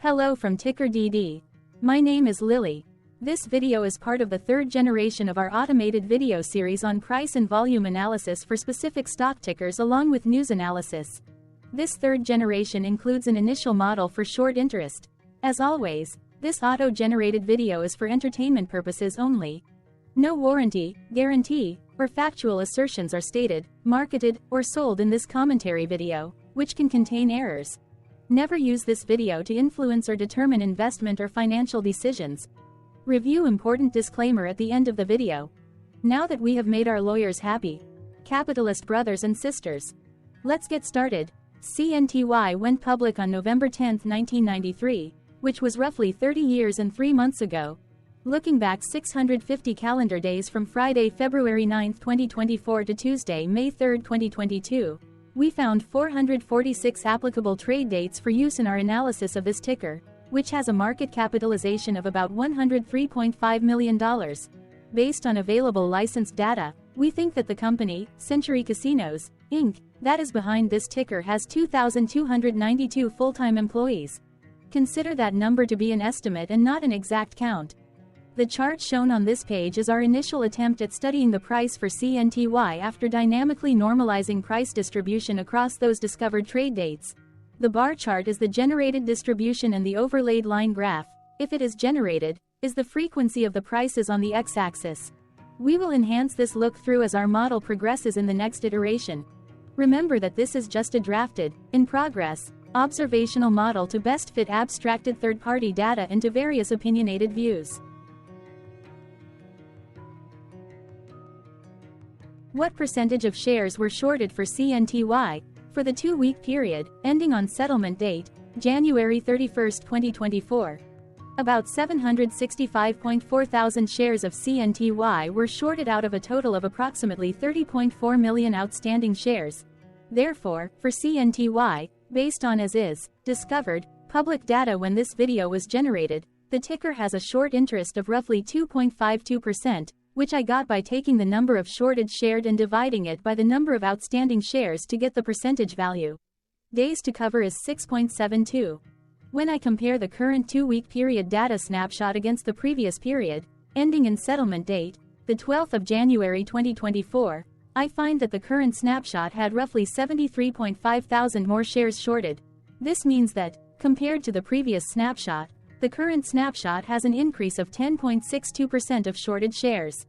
Hello from TickerDD. My name is Lily. This video is part of the third generation of our automated video series on price and volume analysis for specific stock tickers along with news analysis. This third generation includes an initial model for short interest. As always, this auto-generated video is for entertainment purposes only. No warranty, guarantee, or factual assertions are stated, marketed, or sold in this commentary video, which can contain errors. Never use this video to influence or determine investment or financial decisions. Review important disclaimer at the end of the video. Now that we have made our lawyers happy, capitalist brothers and sisters, let's get started. CNTY went public on November 10, 1993, which was roughly 30 years and 3 months ago. Looking back 650 calendar days from Friday, February 9, 2024 to Tuesday, May 3, 2022, we found 446 applicable trade dates for use in our analysis of this ticker, which has a market capitalization of about $103.5 million. Based on available licensed data, we think that the company, CNTY Casinos, Inc., that is behind this ticker has 2,292 full-time employees. Consider that number to be an estimate and not an exact count. The chart shown on this page is our initial attempt at studying the price for CNTY after dynamically normalizing price distribution across those discovered trade dates. The bar chart is the generated distribution and the overlaid line graph, if it is generated, is the frequency of the prices on the x-axis. We will enhance this look-through as our model progresses in the next iteration. Remember that this is just a drafted, in progress, observational model to best fit abstracted third-party data into various opinionated views. What percentage of shares were shorted for CNTY for the 2-week period, ending on settlement date, January 31, 2024? About 765.4 thousand shares of CNTY were shorted out of a total of approximately 30.4 million outstanding shares. Therefore, for CNTY, based on as is, discovered, public data when this video was generated, the ticker has a short interest of roughly 2.52%, which I got by taking the number of shorted shared and dividing it by the number of outstanding shares to get the percentage value. Days to cover is 6.72. When I compare the current 2-week period data snapshot against the previous period, ending in settlement date, the 12th of January 2024, I find that the current snapshot had roughly 73.5 thousand more shares shorted. This means that, compared to the previous snapshot, the current snapshot has an increase of 10.62% of shorted shares.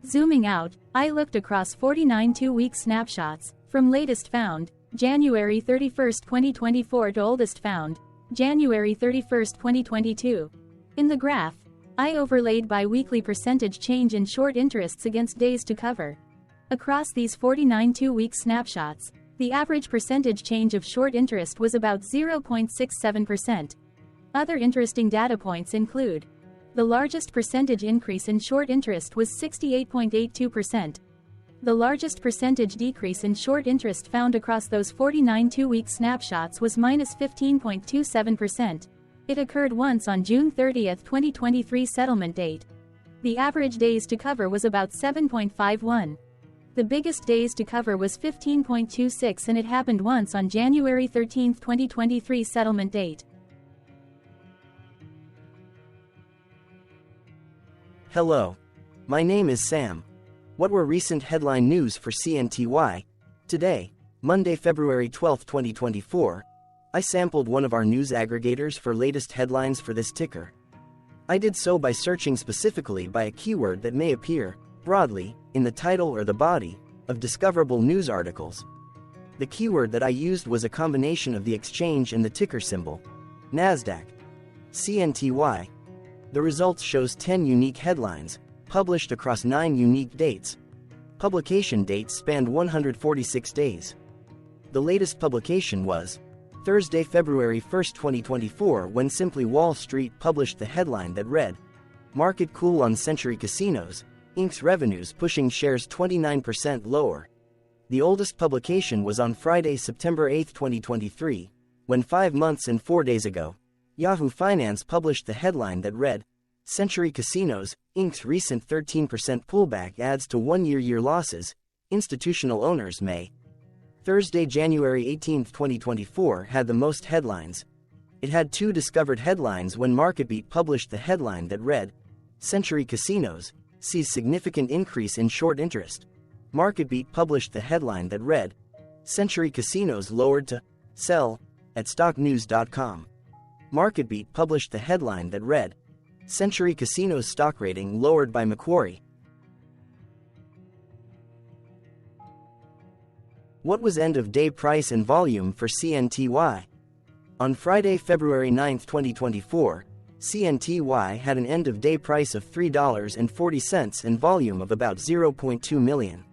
Zooming out, I looked across 49 2-week snapshots, from latest found, January 31, 2024 to oldest found, January 31, 2022. In the graph, I overlaid bi-weekly percentage change in short interests against days to cover. Across these 49 2-week snapshots, the average percentage change of short interest was about 0.67%. Other interesting data points include: the largest percentage increase in short interest was 68.82%. The largest percentage decrease in short interest found across those 49 2-week snapshots was -15.27%. It occurred once on June 30, 2023 settlement date. The average days to cover was about 7.51. The biggest days to cover was 15.26 and it happened once on January 13, 2023 settlement date. Hello. My name is Sam. What were recent headline news for CNTY? Today, Monday, February 12, 2024, I sampled one of our news aggregators for latest headlines for this ticker. I did so by searching specifically by a keyword that may appear, broadly, in the title or the body of discoverable news articles. The keyword that I used was a combination of the exchange and the ticker symbol, NASDAQ. CNTY. The results shows 10 unique headlines, published across 9 unique dates. Publication dates spanned 146 days. The latest publication was Thursday, February 1, 2024, when Simply Wall Street published the headline that read, "Market Cool on CNTY Casinos, Inc.'s revenues pushing shares 29% lower." The oldest publication was on Friday, September 8, 2023, when 5 months and 4 days ago, Yahoo Finance published the headline that read, "CNTY Casinos, Inc.'s recent 13% pullback adds to one-year losses, institutional owners may Thursday, January 18, 2024 had the most headlines. It had 2 discovered headlines when MarketBeat published the headline that read, Century Casinos sees significant increase in short interest. MarketBeat published the headline that read, Century Casinos lowered to sell at stocknews.com. MarketBeat published the headline that read, Century Casinos stock rating lowered by Macquarie. What was end-of-day price and volume for CNTY? On Friday, February 9, 2024, CNTY had an end-of-day price of $3.40 and volume of about 0.2 million.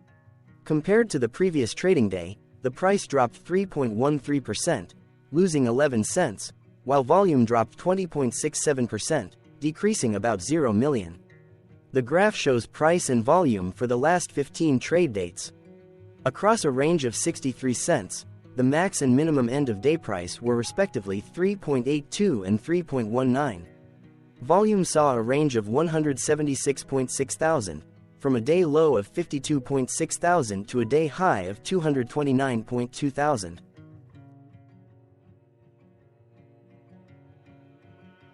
Compared to the previous trading day, the price dropped 3.13%, losing 11 cents, while volume dropped 20.67%, decreasing about 0 million. The graph shows price and volume for the last 15 trade dates. Across a range of 63 cents, the max and minimum end-of-day price were respectively 3.82 and 3.19. Volume saw a range of 176.6 thousand, from a day low of 52.6 thousand to a day high of 229.2 thousand.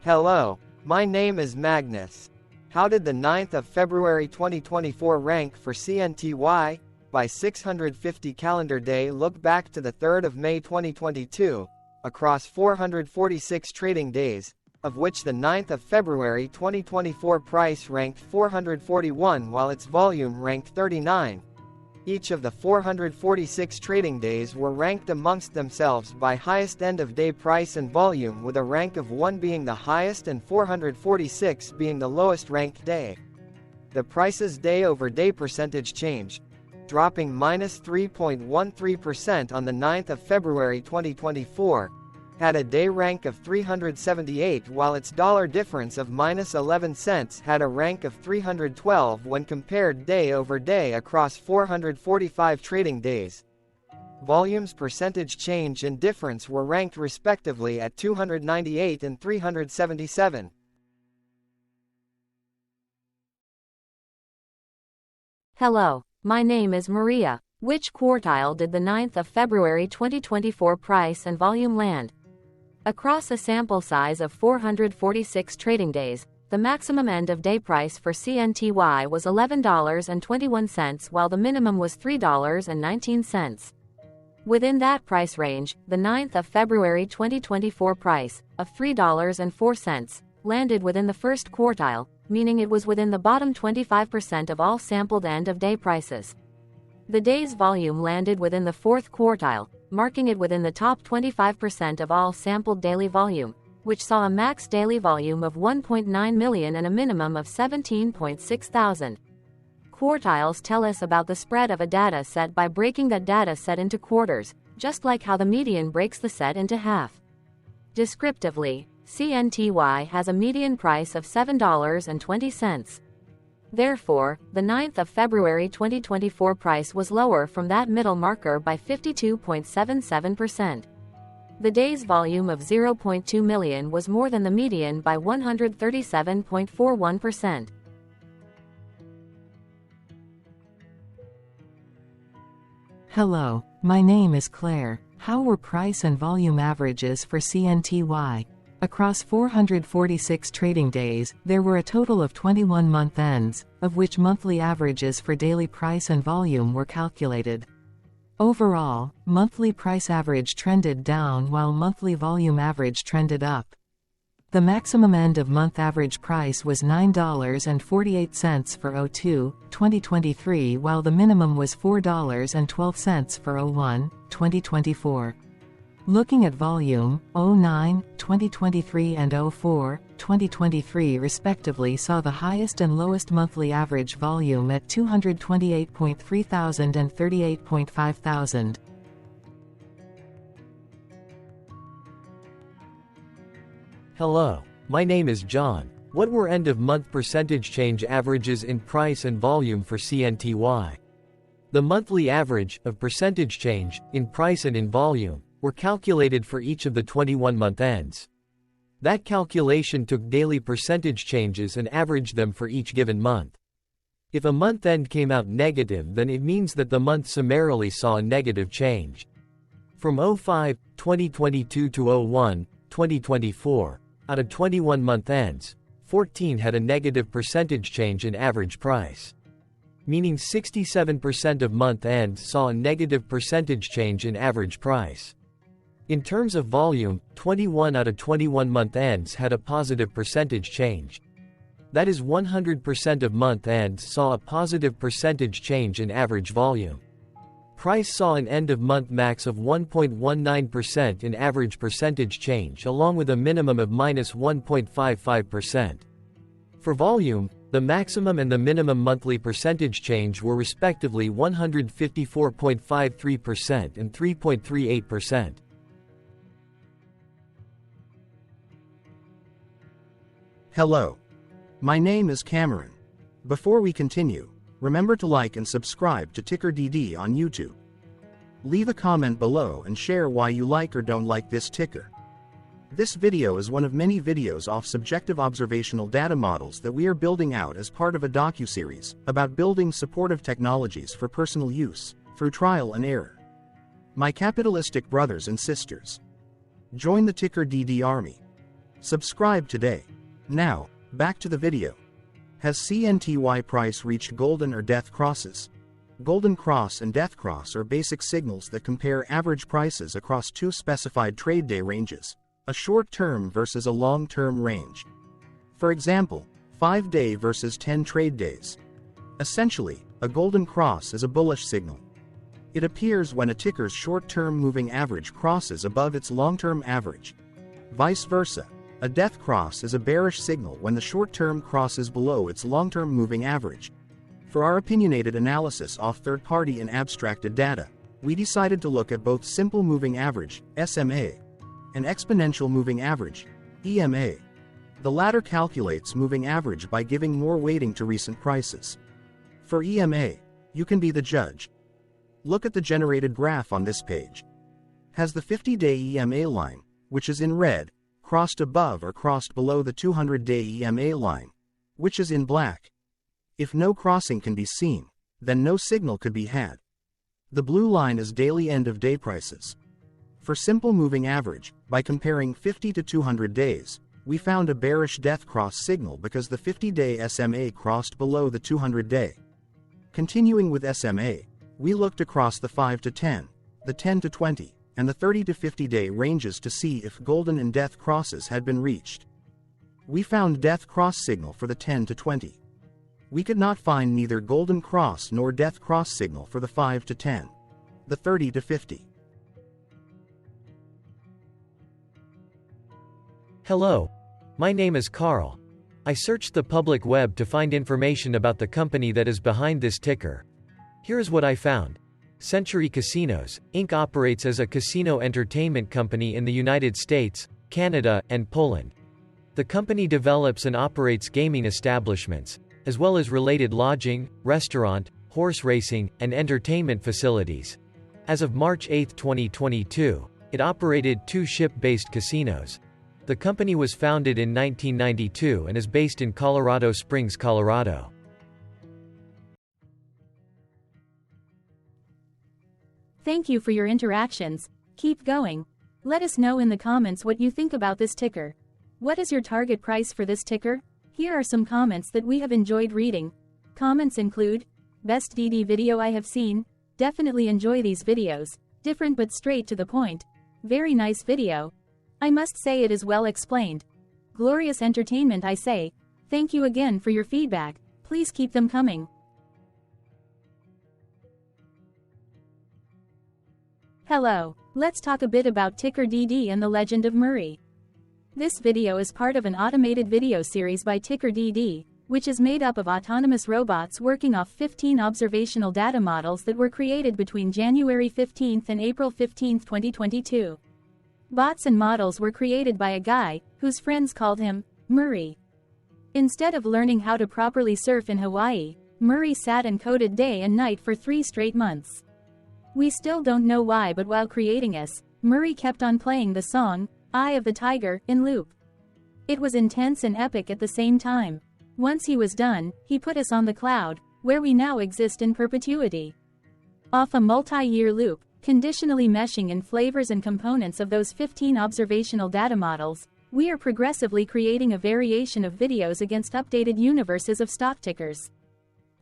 Hello, my name is Magnus. How did the 9th of February 2024 rank for CNTY? By 650 calendar day look back to the 3rd of May 2022, across 446 trading days, of which the 9th of February 2024 price ranked 441 while its volume ranked 39. Each of the 446 trading days were ranked amongst themselves by highest end-of-day price and volume, with a rank of 1 being the highest and 446 being the lowest ranked day. The price's day-over-day percentage change, dropping -3.13% on the 9th of February 2024, had a day rank of 378 while its dollar difference of -11 cents had a rank of 312 when compared day over day across 445 trading days. Volume's percentage change and difference were ranked respectively at 298 and 377. Hello, my name is Maria. Which quartile did the 9th of February 2024 price and volume land? Across a sample size of 446 trading days, the maximum end-of-day price for CNTY was $11.21 while the minimum was $3.19. Within that price range, the 9th of February 2024 price, of $3.04, landed within the first quartile, meaning it was within the bottom 25% of all sampled end-of-day prices. The day's volume landed within the fourth quartile, marking it within the top 25% of all sampled daily volume, which saw a max daily volume of 1.9 million and a minimum of 17.6 thousand. Quartiles tell us about the spread of a data set by breaking that data set into quarters, just like how the median breaks the set into half. Descriptively, CNTY has a median price of $7.20. Therefore, the 9th of February 2024 price was lower from that middle marker by 52.77%. The day's volume of 0.2 million was more than the median by 137.41%. Hello, my name is Claire. How were price and volume averages for CNTY? Across 446 trading days, there were a total of 21 month ends, of which monthly averages for daily price and volume were calculated. Overall, monthly price average trended down while monthly volume average trended up. The maximum end-of-month average price was $9.48 for 02/2023 while the minimum was $4.12 for 01/2024. Looking at volume, 09/2023 and 04/2023 respectively saw the highest and lowest monthly average volume at 228.3 thousand and 38.5 thousand. Hello, my name is John. What were end-of-month percentage change averages in price and volume for CNTY? The monthly average of percentage change in price and in volume were calculated for each of the 21-month ends. That calculation took daily percentage changes and averaged them for each given month. If a month end came out negative, then it means that the month summarily saw a negative change. From 05/2022 to 01/2024, out of 21 month ends, 14 had a negative percentage change in average price. Meaning 67% of month ends saw a negative percentage change in average price. In terms of volume, 21 out of 21 month ends had a positive percentage change. That is 100% of month ends saw a positive percentage change in average volume. Price saw an end-of-month max of 1.19% in average percentage change along with a minimum of -1.55%. For volume, the maximum and the minimum monthly percentage change were respectively 154.53% and 3.38%. Hello. My name is Cameron. Before we continue, remember to like and subscribe to TickerDD on YouTube. Leave a comment below and share why you like or don't like this ticker. This video is one of many videos off subjective observational data models that we are building out as part of a docuseries about building supportive technologies for personal use, through trial and error. My capitalistic brothers and sisters, join the TickerDD army. Subscribe today. Now, back to the video. Has CNTY price reached golden or death crosses? Golden cross and death cross are basic signals that compare average prices across two specified trade day ranges, a short-term versus a long-term range. For example, 5-day versus 10 trade days. Essentially, a golden cross is a bullish signal. It appears when a ticker's short-term moving average crosses above its long-term average. Vice versa, a death cross is a bearish signal when the short-term crosses below its long-term moving average. For our opinionated analysis off third-party and abstracted data, we decided to look at both simple moving average, SMA, and exponential moving average, EMA. The latter calculates moving average by giving more weighting to recent prices. For EMA, you can be the judge. Look at the generated graph on this page. Has the 50-day EMA line, which is in red, crossed above or crossed below the 200-day EMA line, which is in black? If no crossing can be seen, then no signal could be had. The blue line is daily end-of-day prices. For simple moving average, by comparing 50 to 200 days, we found a bearish death cross signal because the 50-day SMA crossed below the 200-day. Continuing with SMA, we looked across the 5 to 10, the 10 to 20, and the 30 to 50-day ranges to see if golden and death crosses had been reached. We found death cross signal for the 10 to 20. We could not find neither golden cross nor death cross signal for the 5 to 10, the 30 to 50. Hello. My name is Carl. I searched the public web to find information about the company that is behind this ticker. Here is what I found. Century Casinos, Inc. operates as a casino entertainment company in the United States, Canada, and Poland. The company develops and operates gaming establishments, as well as related lodging, restaurant, horse racing, and entertainment facilities. As of March 8, 2022, it operated 2 ship-based casinos. The company was founded in 1992 and is based in Colorado Springs, Colorado. Thank you for your interactions. Keep going. Let us know in the comments what you think about this ticker. What is your target price for this ticker? Here are some comments that we have enjoyed reading. Comments include, best DD video I have seen, definitely enjoy these videos, different but straight to the point, very nice video. I must say it is well explained. Glorious entertainment I say, thank you again for your feedback, please keep them coming. Hello, let's talk a bit about TickerDD and the Legend of Murray. This video is part of an automated video series by TickerDD, which is made up of autonomous robots working off 15 observational data models that were created between January 15 and April 15, 2022. Bots and models were created by a guy, whose friends called him Murray. Instead of learning how to properly surf in Hawaii, Murray sat and coded day and night for 3 straight months. We still don't know why, but while creating us, Murray kept on playing the song, Eye of the Tiger, in loop. It was intense and epic at the same time. Once he was done, he put us on the cloud, where we now exist in perpetuity. Off a multi-year loop, conditionally meshing in flavors and components of those 15 observational data models, we are progressively creating a variation of videos against updated universes of stock tickers.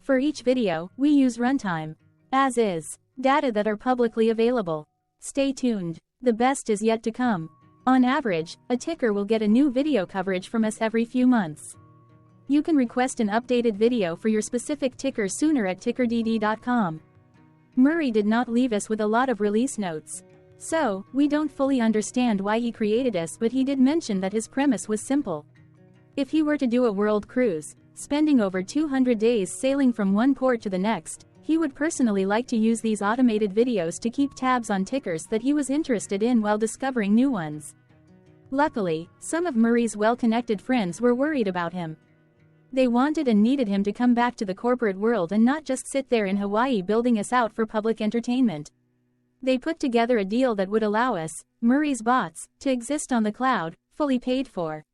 For each video, we use runtime, as is, data that are publicly available. Stay tuned, the best is yet to come. On average, a ticker will get a new video coverage from us every few months. You can request an updated video for your specific ticker sooner at TickerDD.com. Murray did not leave us with a lot of release notes. So, we don't fully understand why he created us, but he did mention that his premise was simple. If he were to do a world cruise, spending over 200 days sailing from one port to the next, he would personally like to use these automated videos to keep tabs on tickers that he was interested in while discovering new ones. Luckily, some of Murray's well-connected friends were worried about him. They wanted and needed him to come back to the corporate world and not just sit there in Hawaii building us out for public entertainment. They put together a deal that would allow us, Murray's bots, to exist on the cloud, fully paid for.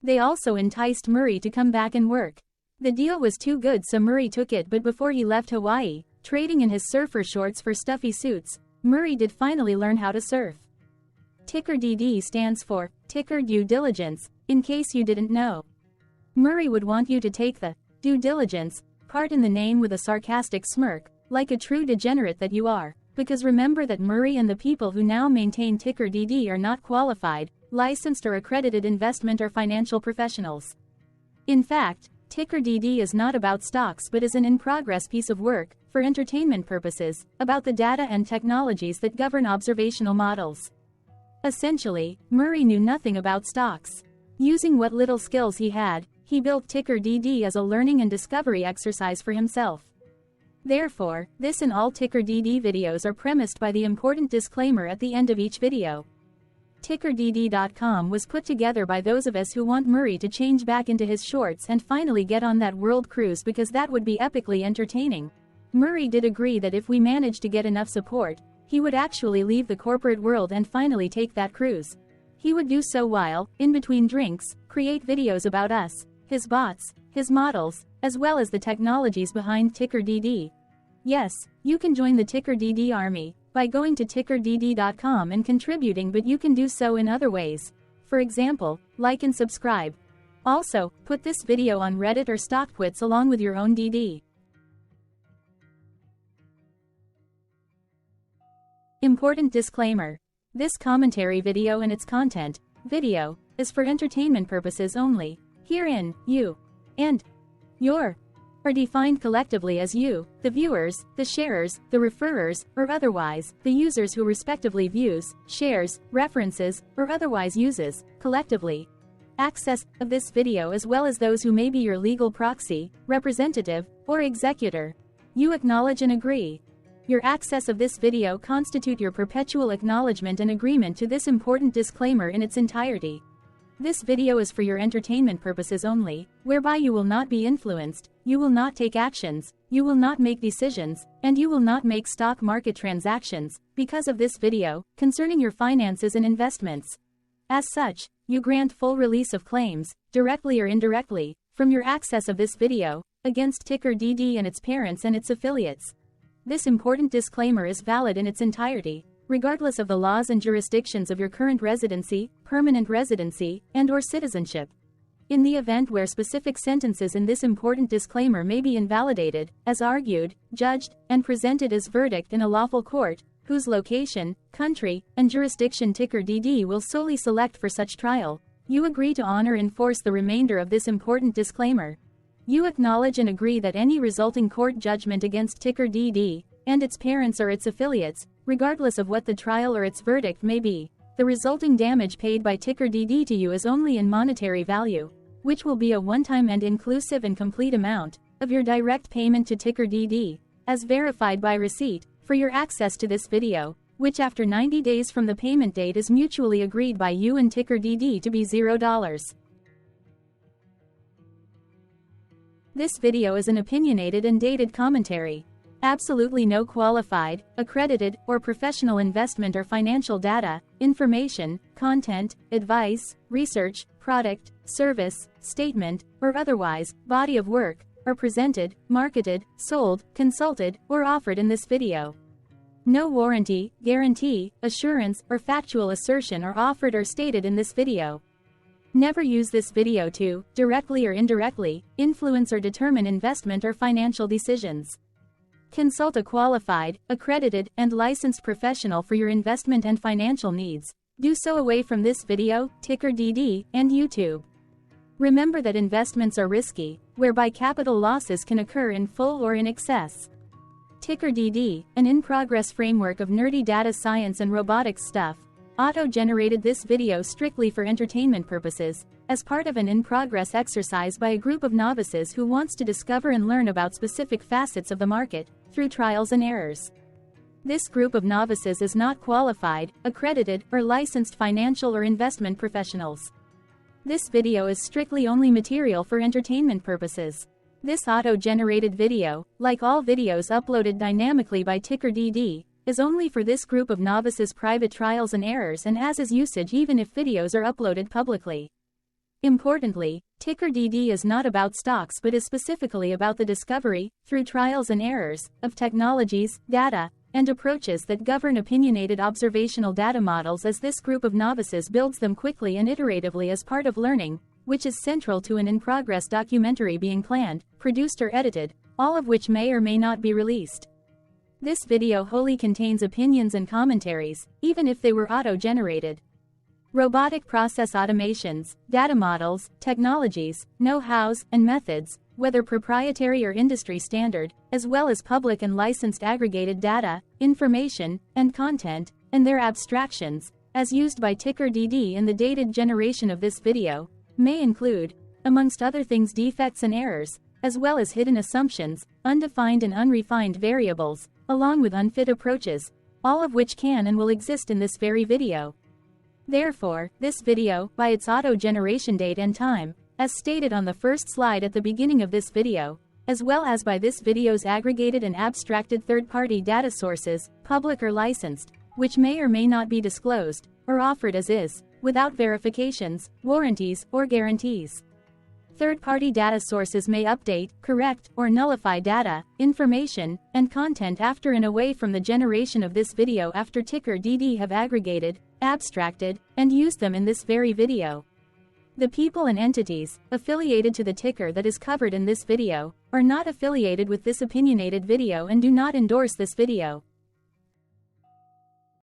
They also enticed Murray to come back and work. The deal was too good, so Murray took it, but before he left Hawaii, trading in his surfer shorts for stuffy suits, Murray did finally learn how to surf. TickerDD stands for Ticker Due Diligence, in case you didn't know. Murray would want you to take the due diligence part in the name with a sarcastic smirk, like a true degenerate that you are. Because remember that Murray and the people who now maintain TickerDD are not qualified, licensed or accredited investment or financial professionals. In fact, TickerDD is not about stocks but is an in-progress piece of work, for entertainment purposes, about the data and technologies that govern observational models. Essentially, Murray knew nothing about stocks. Using what little skills he had, he built TickerDD as a learning and discovery exercise for himself. Therefore, this and all TickerDD videos are premised by the important disclaimer at the end of each video. TickerDD.com was put together by those of us who want Murray to change back into his shorts and finally get on that world cruise, because that would be epically entertaining. Murray did agree that if we managed to get enough support, he would actually leave the corporate world and finally take that cruise. He would do so while, in between drinks, create videos about us, his bots, his models, as well as the technologies behind TickerDD. Yes, you can join the TickerDD army by going to TickerDD.com and contributing, but you can do so in other ways. For example, like and subscribe. Also, put this video on Reddit or StockTwits along with your own DD. Important disclaimer. This commentary video and its content, video, is for entertainment purposes only. Herein, you and your are defined collectively as you, the viewers, the sharers, the referrers, or otherwise, the users who respectively views, shares, references, or otherwise uses, collectively, access of this video, as well as those who may be your legal proxy, representative, or executor. You acknowledge and agree. Your access of this video constitute your perpetual acknowledgement and agreement to this important disclaimer in its entirety. This video is for your entertainment purposes only, whereby you will not be influenced, you will not take actions, you will not make decisions, and you will not make stock market transactions, because of this video, concerning your finances and investments. As such, you grant full release of claims, directly or indirectly, from your access of this video, against TickerDD and its parents and its affiliates. This important disclaimer is valid in its entirety, regardless of the laws and jurisdictions of your current residency, permanent residency, and/or citizenship. In the event where specific sentences in this important disclaimer may be invalidated, as argued, judged, and presented as verdict in a lawful court, whose location, country, and jurisdiction TickerDD will solely select for such trial, you agree to honor and enforce the remainder of this important disclaimer. You acknowledge and agree that any resulting court judgment against TickerDD, and its parents or its affiliates, regardless of what the trial or its verdict may be, the resulting damage paid by TickerDD to you is only in monetary value, which will be a one-time and inclusive and complete amount of your direct payment to TickerDD, as verified by receipt, for your access to this video, which after 90 days from the payment date is mutually agreed by you and TickerDD to be $0. This video is an opinionated and dated commentary. Absolutely no qualified, accredited, or professional investment or financial data, information, content, advice, research, product, service, statement, or otherwise, body of work, are presented, marketed, sold, consulted, or offered in this video. No warranty, guarantee, assurance, or factual assertion are offered or stated in this video. Never use this video to, directly or indirectly, influence or determine investment or financial decisions. Consult a qualified, accredited, and licensed professional for your investment and financial needs. Do so away from this video, TickerDD, and YouTube. Remember that investments are risky, whereby capital losses can occur in full or in excess. TickerDD, an in-progress framework of nerdy data science and robotics stuff, auto-generated this video strictly for entertainment purposes, as part of an in-progress exercise by a group of novices who wants to discover and learn about specific facets of the market, through trials and errors. This group of novices is not qualified, accredited, or licensed financial or investment professionals. This video is strictly only material for entertainment purposes. This auto-generated video, like all videos uploaded dynamically by TickerDD, is only for this group of novices' private trials and errors and as is usage even if videos are uploaded publicly. Importantly, TickerDD is not about stocks but is specifically about the discovery, through trials and errors, of technologies, data, and approaches that govern opinionated observational data models as this group of novices builds them quickly and iteratively as part of learning, which is central to an in-progress documentary being planned, produced or edited, all of which may or may not be released. This video wholly contains opinions and commentaries, even if they were auto-generated. Robotic process automations, data models, technologies, know-hows, and methods, whether proprietary or industry standard, as well as public and licensed aggregated data, information, and content, and their abstractions, as used by TickerDD in the dated generation of this video, may include, amongst other things, defects and errors, as well as hidden assumptions, undefined and unrefined variables, along with unfit approaches, all of which can and will exist in this very video. Therefore, this video, by its auto-generation date and time, as stated on the first slide at the beginning of this video, as well as by this video's aggregated and abstracted third-party data sources, public or licensed, which may or may not be disclosed, or offered as is, without verifications, warranties, or guarantees. Third-party data sources may update, correct, or nullify data, information, and content after and away from the generation of this video after TickerDD have aggregated, abstracted, and used them in this very video. The people and entities affiliated to the ticker that is covered in this video are not affiliated with this opinionated video and do not endorse this video.